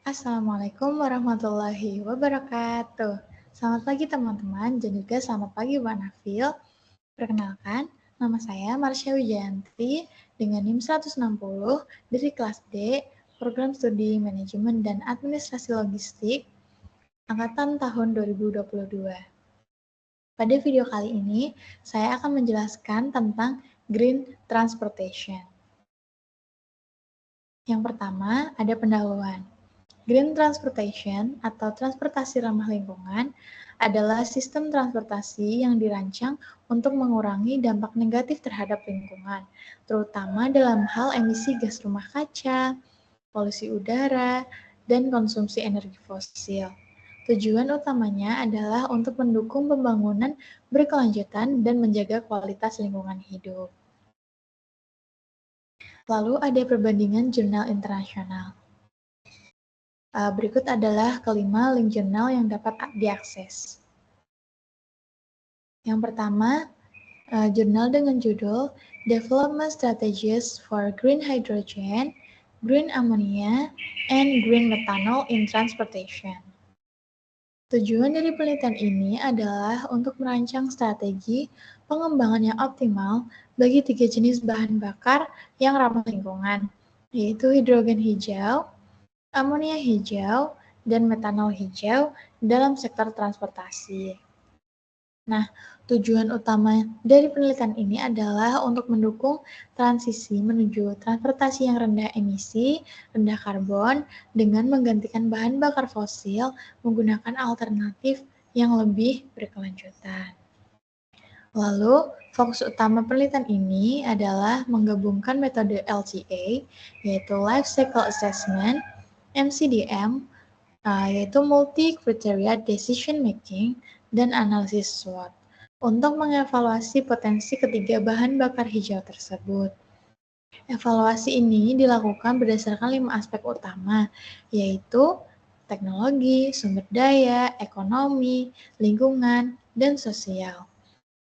Assalamualaikum warahmatullahi wabarakatuh. Selamat pagi teman-teman dan juga selamat pagi Mbak Nafil. Perkenalkan, nama saya Marsha Wijanti dengan NIM 160 dari kelas D, Program Studi Manajemen dan Administrasi Logistik, Angkatan tahun 2022. Pada video kali ini, saya akan menjelaskan tentang Green Transportation. Yang pertama, ada pendahuluan. Green Transportation atau transportasi ramah lingkungan adalah sistem transportasi yang dirancang untuk mengurangi dampak negatif terhadap lingkungan, terutama dalam hal emisi gas rumah kaca, polusi udara, dan konsumsi energi fosil. Tujuan utamanya adalah untuk mendukung pembangunan berkelanjutan dan menjaga kualitas lingkungan hidup. Lalu ada perbandingan jurnal internasional. Berikut adalah kelima link jurnal yang dapat diakses. Yang pertama, jurnal dengan judul Development Strategies for Green Hydrogen, Green Ammonia, and Green Methanol in Transportation. Tujuan dari penelitian ini adalah untuk merancang strategi pengembangan yang optimal bagi 3 jenis bahan bakar yang ramah lingkungan, yaitu hidrogen hijau, amonia hijau, dan metanol hijau dalam sektor transportasi. Nah, tujuan utama dari penelitian ini adalah untuk mendukung transisi menuju transportasi yang rendah emisi, rendah karbon, dengan menggantikan bahan bakar fosil menggunakan alternatif yang lebih berkelanjutan. Lalu, fokus utama penelitian ini adalah menggabungkan metode LCA, yaitu Life Cycle Assessment, MCDM, yaitu Multi Criteria Decision Making, dan analisis SWOT, untuk mengevaluasi potensi ketiga bahan bakar hijau tersebut. Evaluasi ini dilakukan berdasarkan 5 aspek utama, yaitu teknologi, sumber daya, ekonomi, lingkungan, dan sosial.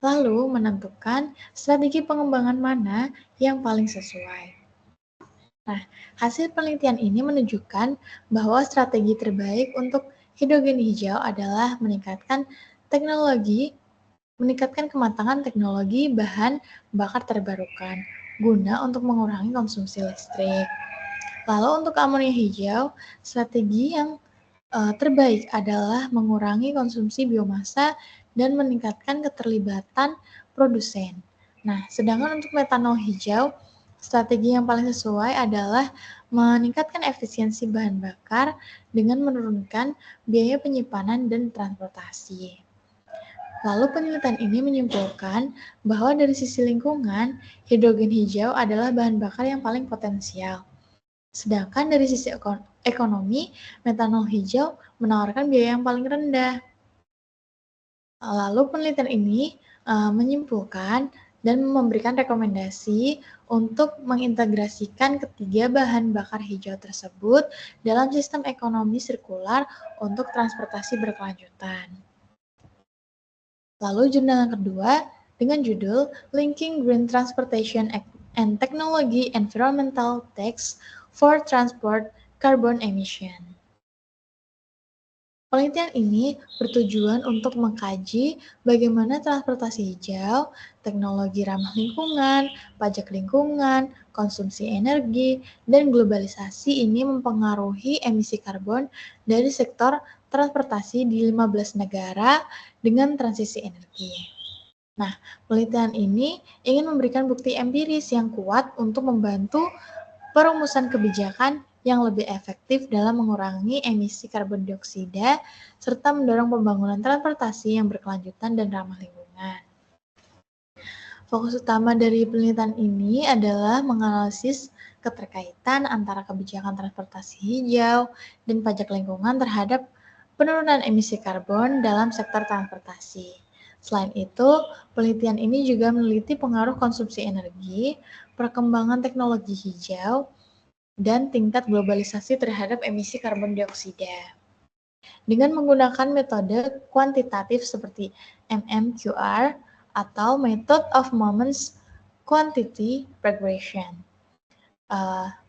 Lalu menentukan strategi pengembangan mana yang paling sesuai. Nah, hasil penelitian ini menunjukkan bahwa strategi terbaik untuk hidrogen hijau adalah meningkatkan kematangan teknologi bahan bakar terbarukan guna untuk mengurangi konsumsi listrik. Lalu untuk amonia hijau, strategi yang terbaik adalah mengurangi konsumsi biomasa dan meningkatkan keterlibatan produsen. Nah, sedangkan untuk metanol hijau, strategi yang paling sesuai adalah meningkatkan efisiensi bahan bakar dengan menurunkan biaya penyimpanan dan transportasi. Lalu penelitian ini menyimpulkan bahwa dari sisi lingkungan, hidrogen hijau adalah bahan bakar yang paling potensial. Sedangkan dari sisi ekonomi, metanol hijau menawarkan biaya yang paling rendah. Lalu penelitian ini menyimpulkan dan memberikan rekomendasi untuk mengintegrasikan ketiga bahan bakar hijau tersebut dalam sistem ekonomi sirkular untuk transportasi berkelanjutan. Lalu jurnal yang kedua dengan judul Linking Green Transportation and Technology Environmental Texts for Transport Carbon Emission. Penelitian ini bertujuan untuk mengkaji bagaimana transportasi hijau, teknologi ramah lingkungan, pajak lingkungan, konsumsi energi, dan globalisasi ini mempengaruhi emisi karbon dari sektor transportasi di 15 negara dengan transisi energi. Nah, penelitian ini ingin memberikan bukti empiris yang kuat untuk membantu perumusan kebijakan yang lebih efektif dalam mengurangi emisi karbon dioksida serta mendorong pembangunan transportasi yang berkelanjutan dan ramah lingkungan. Fokus utama dari penelitian ini adalah menganalisis keterkaitan antara kebijakan transportasi hijau dan pajak lingkungan terhadap penurunan emisi karbon dalam sektor transportasi. Selain itu, penelitian ini juga meneliti pengaruh konsumsi energi, perkembangan teknologi hijau, dan tingkat globalisasi terhadap emisi karbon dioksida. Dengan menggunakan metode kuantitatif seperti MMQR atau Method of Moments Quantity Regression.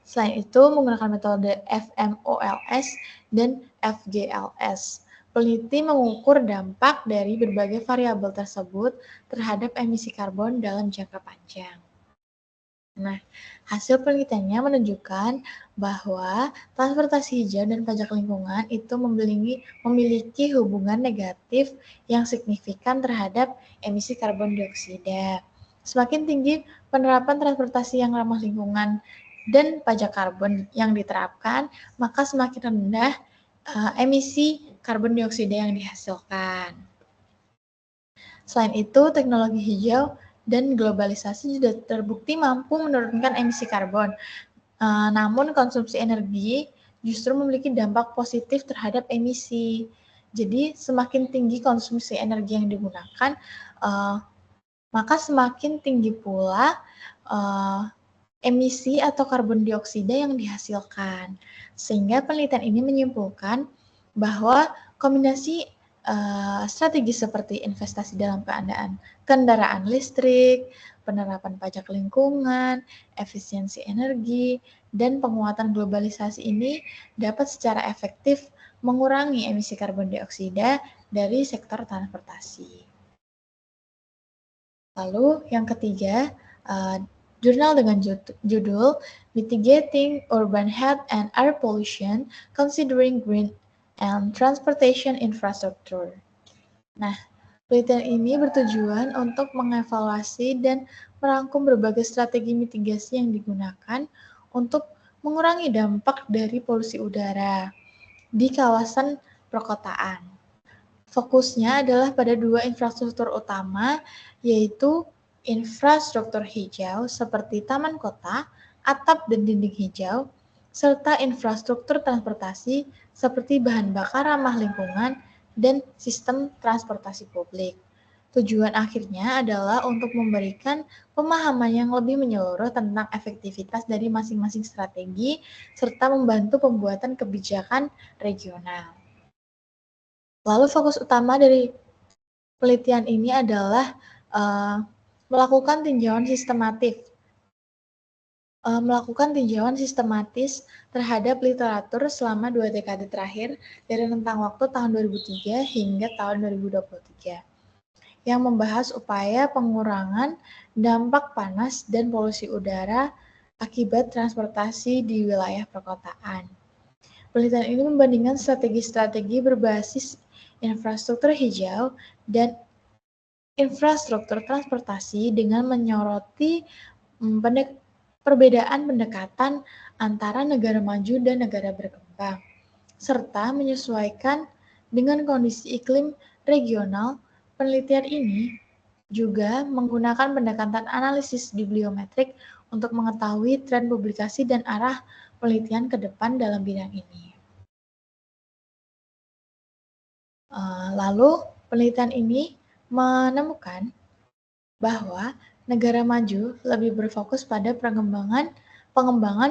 Selain itu, menggunakan metode FMOLS dan FGLS. Peneliti mengukur dampak dari berbagai variabel tersebut terhadap emisi karbon dalam jangka panjang. Nah, hasil penelitiannya menunjukkan bahwa transportasi hijau dan pajak lingkungan itu memiliki hubungan negatif yang signifikan terhadap emisi karbon dioksida. Semakin tinggi penerapan transportasi yang ramah lingkungan dan pajak karbon yang diterapkan, maka semakin rendah emisi karbon dioksida yang dihasilkan. Selain itu, teknologi hijau dan globalisasi sudah terbukti mampu menurunkan emisi karbon. Namun konsumsi energi justru memiliki dampak positif terhadap emisi. Jadi semakin tinggi konsumsi energi yang digunakan, maka semakin tinggi pula emisi atau karbon dioksida yang dihasilkan. Sehingga penelitian ini menyimpulkan bahwa kombinasi strategi seperti investasi dalam kendaraan listrik, penerapan pajak lingkungan, efisiensi energi, dan penguatan globalisasi ini dapat secara efektif mengurangi emisi karbon dioksida dari sektor transportasi. Lalu yang ketiga, jurnal dengan judul Mitigating Urban Heat and Air Pollution Considering Green and Transportation Infrastructure. Nah, penelitian ini bertujuan untuk mengevaluasi dan merangkum berbagai strategi mitigasi yang digunakan untuk mengurangi dampak dari polusi udara di kawasan perkotaan. Fokusnya adalah pada dua infrastruktur utama, yaitu infrastruktur hijau seperti taman kota, atap dan dinding hijau, serta infrastruktur transportasi seperti bahan bakar ramah lingkungan dan sistem transportasi publik. Tujuan akhirnya adalah untuk memberikan pemahaman yang lebih menyeluruh tentang efektivitas dari masing-masing strategi, serta membantu pembuatan kebijakan regional. Lalu fokus utama dari penelitian ini adalah melakukan tinjauan sistematis terhadap literatur selama 2 dekade terakhir dari rentang waktu tahun 2003 hingga tahun 2023 yang membahas upaya pengurangan dampak panas dan polusi udara akibat transportasi di wilayah perkotaan. Penelitian ini membandingkan strategi-strategi berbasis infrastruktur hijau dan infrastruktur transportasi dengan menyoroti perbedaan pendekatan antara negara maju dan negara berkembang, serta menyesuaikan dengan kondisi iklim regional. Penelitian ini juga menggunakan pendekatan analisis bibliometrik untuk mengetahui tren publikasi dan arah penelitian ke depan dalam bidang ini. Lalu, penelitian ini menemukan bahwa negara maju lebih berfokus pada pengembangan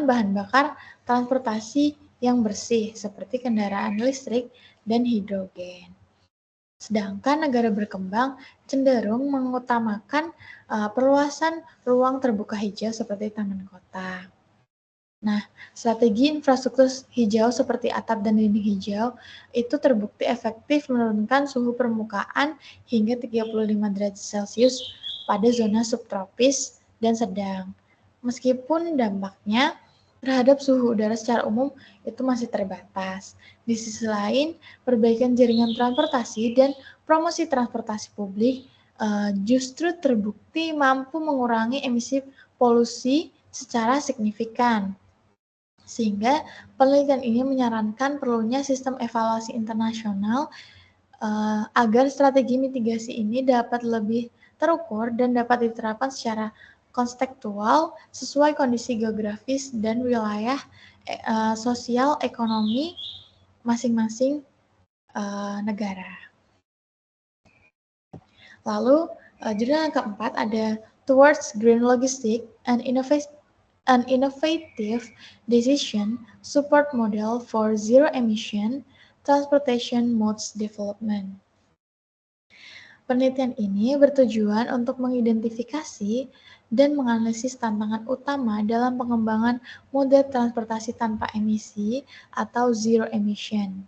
bahan bakar transportasi yang bersih seperti kendaraan listrik dan hidrogen. Sedangkan negara berkembang cenderung mengutamakan perluasan ruang terbuka hijau seperti taman kota. Nah, strategi infrastruktur hijau seperti atap dan dinding hijau itu terbukti efektif menurunkan suhu permukaan hingga 35 derajat Celcius pada zona subtropis dan sedang. Meskipun dampaknya terhadap suhu udara secara umum itu masih terbatas. Di sisi lain, perbaikan jaringan transportasi dan promosi transportasi publik justru terbukti mampu mengurangi emisi polusi secara signifikan. Sehingga penelitian ini menyarankan perlunya sistem evaluasi internasional agar strategi mitigasi ini dapat lebih terukur dan dapat diterapkan secara kontekstual sesuai kondisi geografis dan wilayah sosial ekonomi masing-masing negara. Lalu jurnal yang keempat ada Towards Green Logistics and Innovative Decision Support Model for Zero Emission Transportation Modes Development. Penelitian ini bertujuan untuk mengidentifikasi dan menganalisis tantangan utama dalam pengembangan moda transportasi tanpa emisi atau zero emission.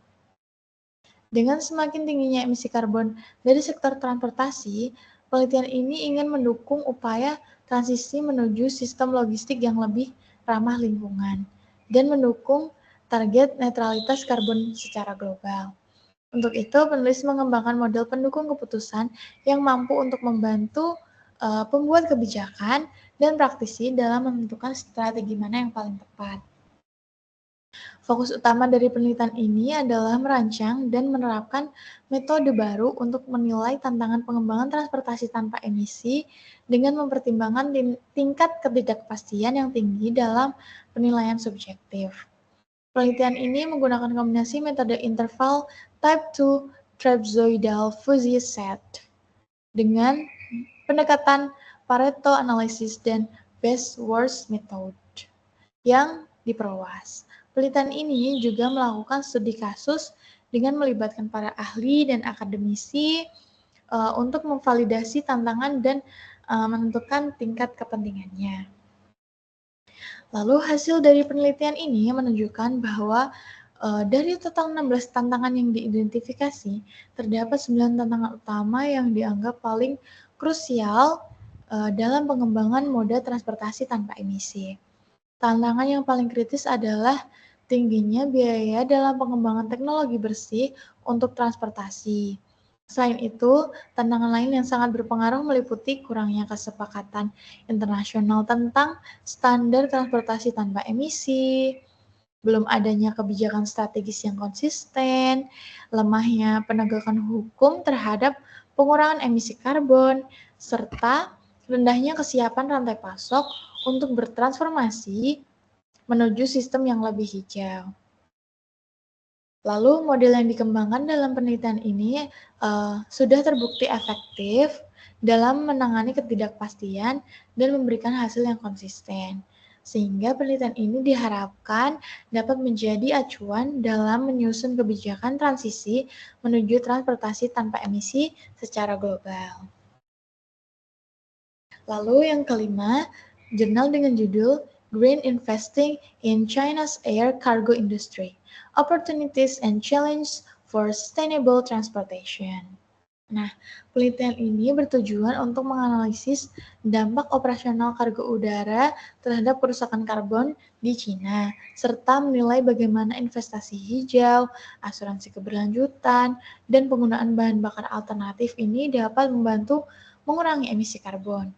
Dengan semakin tingginya emisi karbon dari sektor transportasi, penelitian ini ingin mendukung upaya transisi menuju sistem logistik yang lebih ramah lingkungan dan mendukung target netralitas karbon secara global. Untuk itu, penulis mengembangkan model pendukung keputusan yang mampu untuk membantu pembuat kebijakan dan praktisi dalam menentukan strategi mana yang paling tepat. Fokus utama dari penelitian ini adalah merancang dan menerapkan metode baru untuk menilai tantangan pengembangan transportasi tanpa emisi dengan mempertimbangkan tingkat ketidakpastian yang tinggi dalam penilaian subjektif. Penelitian ini menggunakan kombinasi metode interval type 2 trapezoidal fuzzy set dengan pendekatan Pareto analysis dan best worst method yang diperluas. Penelitian ini juga melakukan studi kasus dengan melibatkan para ahli dan akademisi untuk memvalidasi tantangan dan menentukan tingkat kepentingannya. Lalu hasil dari penelitian ini menunjukkan bahwa dari total 16 tantangan yang diidentifikasi, terdapat 9 tantangan utama yang dianggap paling krusial dalam pengembangan moda transportasi tanpa emisi. Tantangan yang paling kritis adalah tingginya biaya dalam pengembangan teknologi bersih untuk transportasi. Selain itu, tantangan lain yang sangat berpengaruh meliputi kurangnya kesepakatan internasional tentang standar transportasi tanpa emisi, belum adanya kebijakan strategis yang konsisten, lemahnya penegakan hukum terhadap pengurangan emisi karbon, serta rendahnya kesiapan rantai pasok untuk bertransformasi menuju sistem yang lebih hijau. Lalu model yang dikembangkan dalam penelitian ini sudah terbukti efektif dalam menangani ketidakpastian dan memberikan hasil yang konsisten. Sehingga penelitian ini diharapkan dapat menjadi acuan dalam menyusun kebijakan transisi menuju transportasi tanpa emisi secara global. Lalu yang kelima, jurnal dengan judul Green Investing in China's Air Cargo Industry, Opportunities and Challenges for Sustainable Transportation. Nah, penelitian ini bertujuan untuk menganalisis dampak operasional kargo udara terhadap kerusakan karbon di China, serta menilai bagaimana investasi hijau, asuransi keberlanjutan, dan penggunaan bahan bakar alternatif ini dapat membantu mengurangi emisi karbon.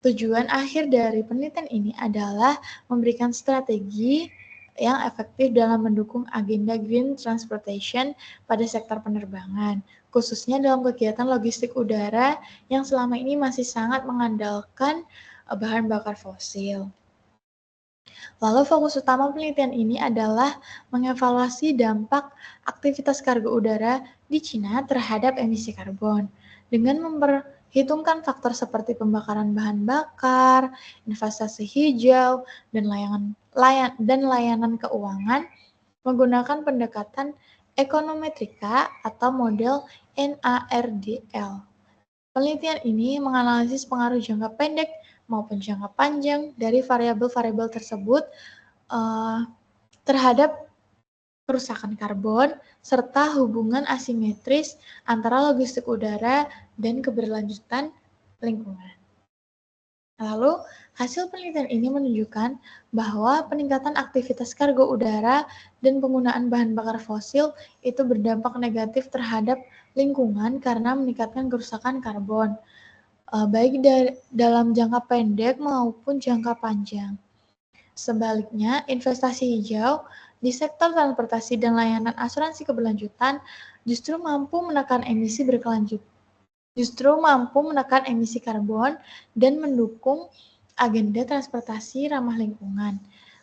Tujuan akhir dari penelitian ini adalah memberikan strategi yang efektif dalam mendukung agenda green transportation pada sektor penerbangan, khususnya dalam kegiatan logistik udara yang selama ini masih sangat mengandalkan bahan bakar fosil. Lalu fokus utama penelitian ini adalah mengevaluasi dampak aktivitas kargo udara di Cina terhadap emisi karbon dengan memperhitungkan faktor seperti pembakaran bahan bakar, investasi hijau, dan layanan keuangan menggunakan pendekatan ekonometrika atau model NARDL. Penelitian ini menganalisis pengaruh jangka pendek maupun jangka panjang dari variabel-variabel tersebut terhadap kerusakan karbon, serta hubungan asimetris antara logistik udara dan keberlanjutan lingkungan. Lalu, hasil penelitian ini menunjukkan bahwa peningkatan aktivitas kargo udara dan penggunaan bahan bakar fosil itu berdampak negatif terhadap lingkungan karena meningkatkan kerusakan karbon, baik dalam jangka pendek maupun jangka panjang. Sebaliknya, investasi hijau di sektor transportasi dan layanan asuransi keberlanjutan justru mampu menekan emisi karbon dan mendukung agenda transportasi ramah lingkungan.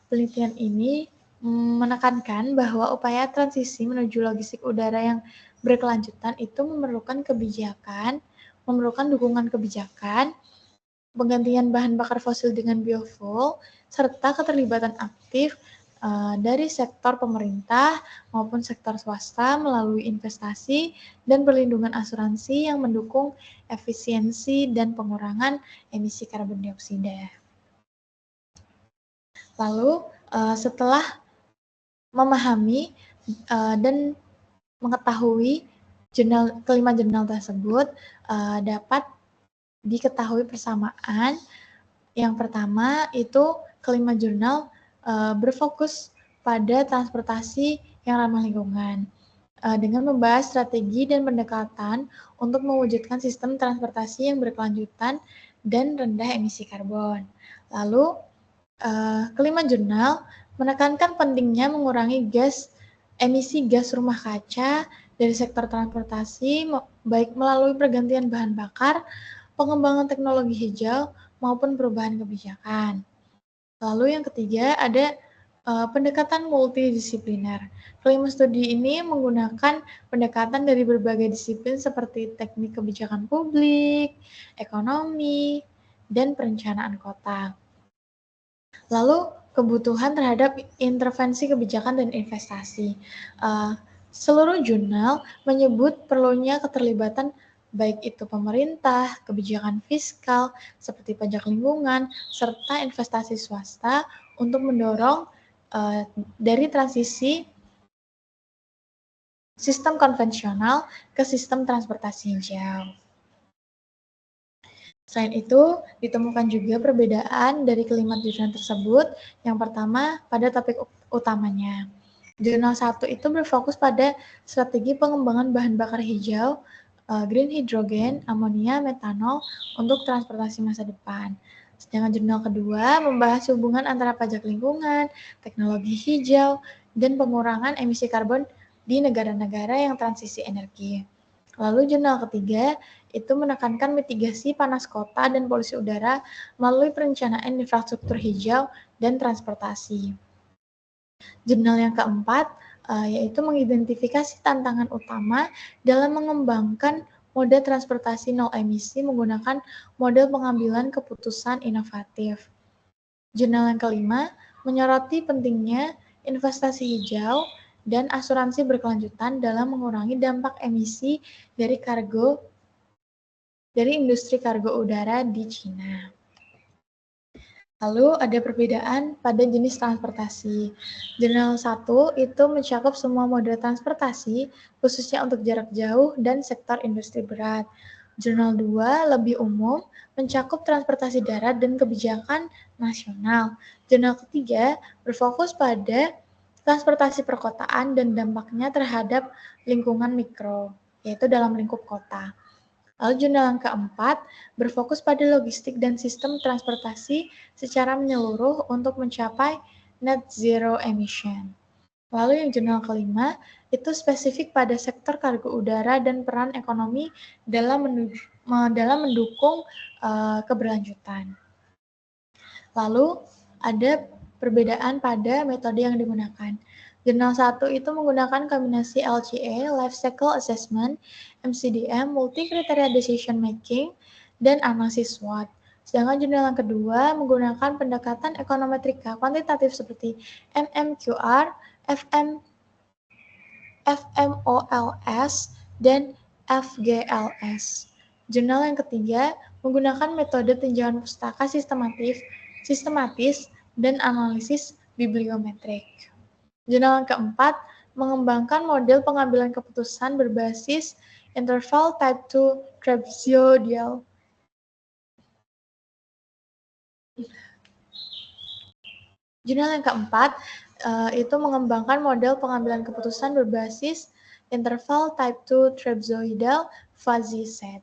Penelitian ini menekankan bahwa upaya transisi menuju logistik udara yang berkelanjutan itu memerlukan dukungan kebijakan, penggantian bahan bakar fosil dengan biofuel, serta keterlibatan aktif dari sektor pemerintah maupun sektor swasta melalui investasi dan perlindungan asuransi yang mendukung efisiensi dan pengurangan emisi karbon dioksida. Lalu setelah memahami dan mengetahui kelima jurnal tersebut, dapat diketahui persamaan. Yang pertama itu kelima jurnal berfokus pada transportasi yang ramah lingkungan dengan membahas strategi dan pendekatan untuk mewujudkan sistem transportasi yang berkelanjutan dan rendah emisi karbon. Lalu kelima jurnal menekankan pentingnya mengurangi emisi gas rumah kaca dari sektor transportasi baik melalui pergantian bahan bakar, pengembangan teknologi hijau maupun perubahan kebijakan. Lalu yang ketiga ada pendekatan multidisipliner. Kelima studi ini menggunakan pendekatan dari berbagai disiplin seperti teknik kebijakan publik, ekonomi, dan perencanaan kota. Lalu kebutuhan terhadap intervensi kebijakan dan investasi. Seluruh jurnal menyebut perlunya keterlibatan baik itu pemerintah, kebijakan fiskal, seperti pajak lingkungan, serta investasi swasta untuk mendorong dari transisi sistem konvensional ke sistem transportasi hijau. Selain itu, ditemukan juga perbedaan dari kelima jurnal tersebut. Yang pertama, pada topik utamanya. Jurnal 1 itu berfokus pada strategi pengembangan bahan bakar hijau, green hydrogen, amonia, metanol untuk transportasi masa depan. Sedangkan jurnal kedua membahas hubungan antara pajak lingkungan, teknologi hijau, dan pengurangan emisi karbon di negara-negara yang transisi energi. Lalu jurnal ketiga itu menekankan mitigasi panas kota dan polusi udara melalui perencanaan infrastruktur hijau dan transportasi. Jurnal yang keempat yaitu mengidentifikasi tantangan utama dalam mengembangkan moda transportasi nol emisi menggunakan model pengambilan keputusan inovatif. Jurnal yang kelima menyoroti pentingnya investasi hijau dan asuransi berkelanjutan dalam mengurangi dampak emisi dari industri kargo udara di Cina. Lalu ada perbedaan pada jenis transportasi. Jurnal 1 itu mencakup semua moda transportasi, khususnya untuk jarak jauh dan sektor industri berat. Jurnal 2 lebih umum, mencakup transportasi darat dan kebijakan nasional. Jurnal ketiga berfokus pada transportasi perkotaan dan dampaknya terhadap lingkungan mikro, yaitu dalam lingkup kota. Lalu jurnal yang keempat berfokus pada logistik dan sistem transportasi secara menyeluruh untuk mencapai net zero emission. Lalu yang jurnal kelima itu spesifik pada sektor kargo udara dan peran ekonomi dalam mendukung keberlanjutan. Lalu ada perbedaan pada metode yang digunakan. Jurnal 1 itu menggunakan kombinasi LCA, Life Cycle Assessment, MCDM, Multi Criteria Decision Making, dan analisis SWOT. Sedangkan jurnal yang kedua menggunakan pendekatan ekonometrika kuantitatif seperti MMQR, FMOLS, dan FGLS. Jurnal yang ketiga menggunakan metode tinjauan pustaka sistematis dan analisis bibliometrik. Jurnal yang keempat mengembangkan model pengambilan keputusan berbasis interval type 2 trapezoidal. Jurnal yang keempat itu mengembangkan model pengambilan keputusan berbasis interval type 2 trapezoidal fuzzy set.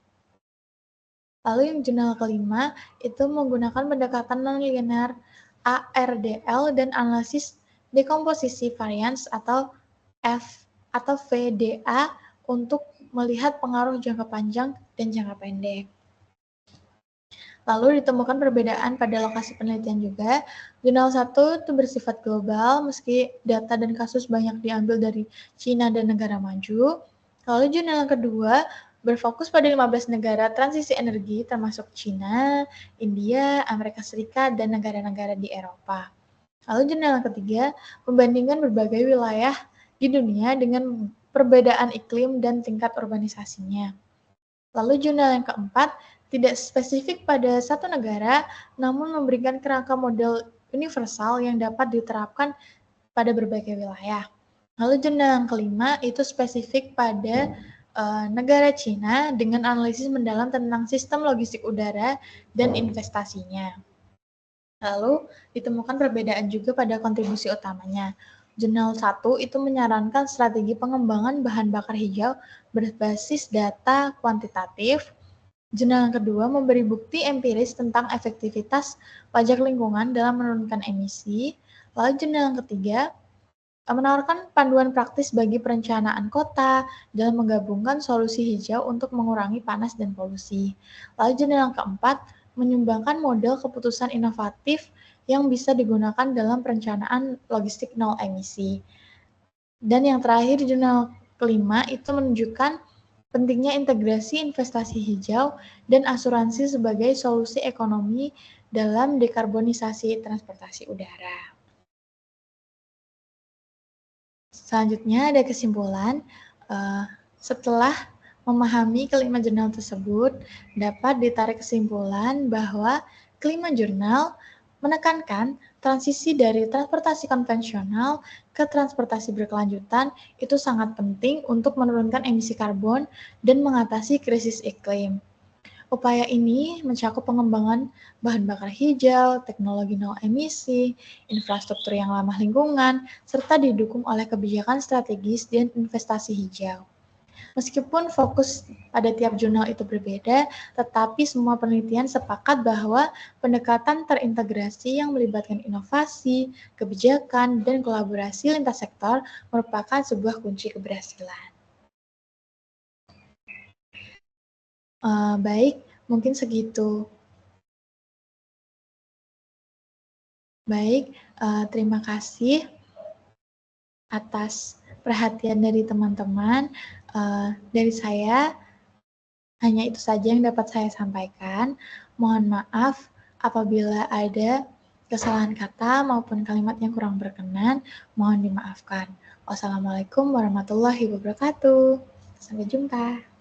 Lalu yang jurnal kelima itu menggunakan pendekatan non-linear ARDL dan analisis dekomposisi varians atau VDA untuk melihat pengaruh jangka panjang dan jangka pendek. Lalu ditemukan perbedaan pada lokasi penelitian juga. Jurnal 1 itu bersifat global, meski data dan kasus banyak diambil dari Cina dan negara maju. Lalu jurnal yang kedua berfokus pada 15 negara transisi energi termasuk Cina, India, Amerika Serikat, dan negara-negara di Eropa. Lalu jurnal yang ketiga, membandingkan berbagai wilayah di dunia dengan perbedaan iklim dan tingkat urbanisasinya. Lalu jurnal yang keempat, tidak spesifik pada satu negara, namun memberikan kerangka model universal yang dapat diterapkan pada berbagai wilayah. Lalu jurnal yang kelima itu spesifik pada negara Cina dengan analisis mendalam tentang sistem logistik udara dan investasinya. Lalu ditemukan perbedaan juga pada kontribusi utamanya. Jurnal 1 itu menyarankan strategi pengembangan bahan bakar hijau berbasis data kuantitatif. Jurnal yang kedua memberi bukti empiris tentang efektivitas pajak lingkungan dalam menurunkan emisi. Lalu jurnal yang ketiga menawarkan panduan praktis bagi perencanaan kota dalam menggabungkan solusi hijau untuk mengurangi panas dan polusi. Lalu jurnal yang keempat menyumbangkan model keputusan inovatif yang bisa digunakan dalam perencanaan logistik nol emisi. Dan yang terakhir, jurnal kelima itu menunjukkan pentingnya integrasi investasi hijau dan asuransi sebagai solusi ekonomi dalam dekarbonisasi transportasi udara. Selanjutnya ada kesimpulan, setelah memahami kelima jurnal tersebut, dapat ditarik kesimpulan bahwa kelima jurnal menekankan transisi dari transportasi konvensional ke transportasi berkelanjutan itu sangat penting untuk menurunkan emisi karbon dan mengatasi krisis iklim. Upaya ini mencakup pengembangan bahan bakar hijau, teknologi nol emisi, infrastruktur yang ramah lingkungan, serta didukung oleh kebijakan strategis dan investasi hijau. Meskipun fokus pada tiap jurnal itu berbeda, tetapi semua penelitian sepakat bahwa pendekatan terintegrasi yang melibatkan inovasi, kebijakan, dan kolaborasi lintas sektor merupakan sebuah kunci keberhasilan. Baik, mungkin segitu. Baik, terima kasih atas perhatian dari teman-teman. Dari saya, hanya itu saja yang dapat saya sampaikan. Mohon maaf apabila ada kesalahan kata maupun kalimat yang kurang berkenan, mohon dimaafkan. Wassalamualaikum warahmatullahi wabarakatuh. Sampai jumpa.